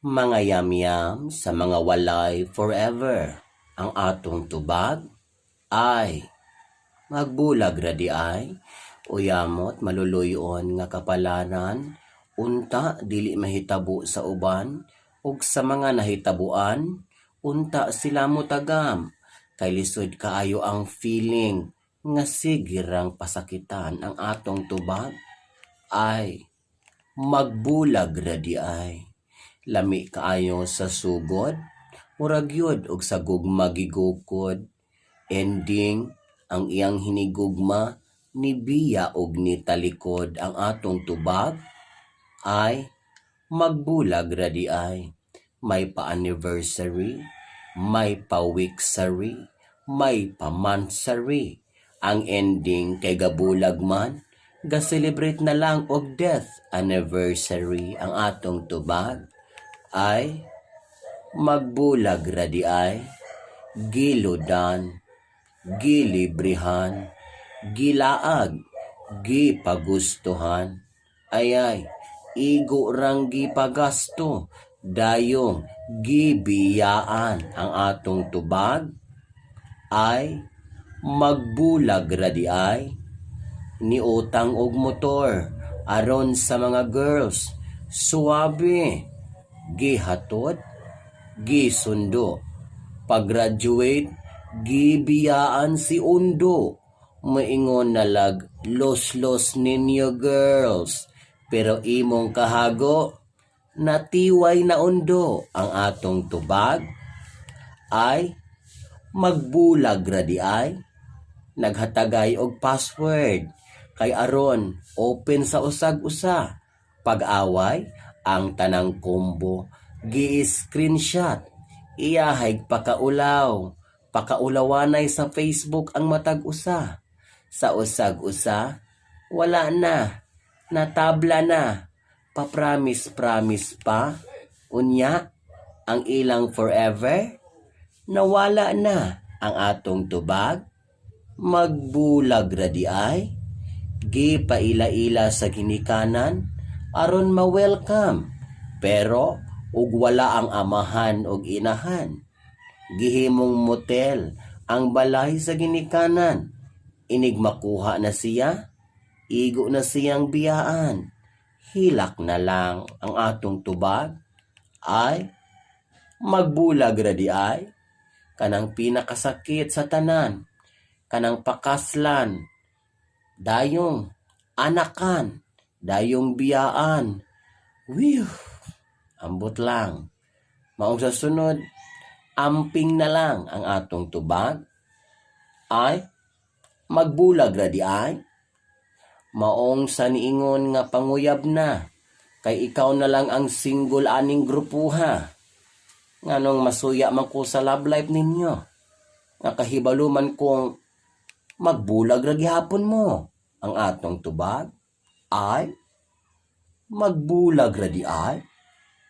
Mga yamyam sa mga walay forever, ang atong tubag ay magbulag radi ay, uyamot maluluyon nga kapalanan, unta dili mahitabo sa uban, ug sa mga nahitabuan, unta sila mutagam, kay lisod kaayo ang feeling nga sigirang pasakitan ang atong tubag ay magbulag radi ay. Lami kaayo sa sugod, murag yun og sa gugma gigukod, ending ang iyang hinigugma ni biya og ni talikod ang atong tubag ay magbulag radi ay. May pa-anniversary, may pa-weeksary, may pa-monthsary. Ang ending kay gabulag man, ga-celebrate na lang og death anniversary ang atong tubag ay magbulag radi ay, giludan, gilibrihan, gilaag, gipagustuhan, ayay, igo rang gipagasto, dayong gibiyaan ang atong tubag ay magbulag radi ay, ni utang og motor aron sa mga girls, suwabe, gihatod, gisundo, pag-graduate, gibiyaan si undo, maingon nalag los-los ninyo girls, pero imong kahago, natiway na undo ang atong tubag, ay magbulag radi ay, naghatagay og password, kay aron open sa usag-usa, pag-away, ang tanang combo, gi-screenshot, iyahig pakaulawanay sa Facebook ang matag-usa. Sa usag-usa, wala na, natabla na, papromise-promise pa, unya, ang ilang forever, nawala na ang atong tubag, magbulag radi ay, gipaila-ila sa ginikanan, aron ma-welcome, pero ug wala ang amahan ug inahan. Gihimong motel ang balay sa ginikanan, inig makuha na siya, igo na siyang biyaan. Hilak na lang ang atong tubag ay magbulag radi ay, kanang pinakasakit sa tanan, kanang pakaslan, dayong anakan, dayong biyaan. Whew! Ambot lang. Maong sa sunod, amping na lang ang atong tubag ay magbulag radi ay. Maong sa niingon nga panguyab na, kay ikaw na lang ang single aning grupuha. Nganong masuya man ko sa love life ninyo. Nga kahibaluman kong magbulag ra gihapon mo. Ang atong tubag ay magbulag radi ay.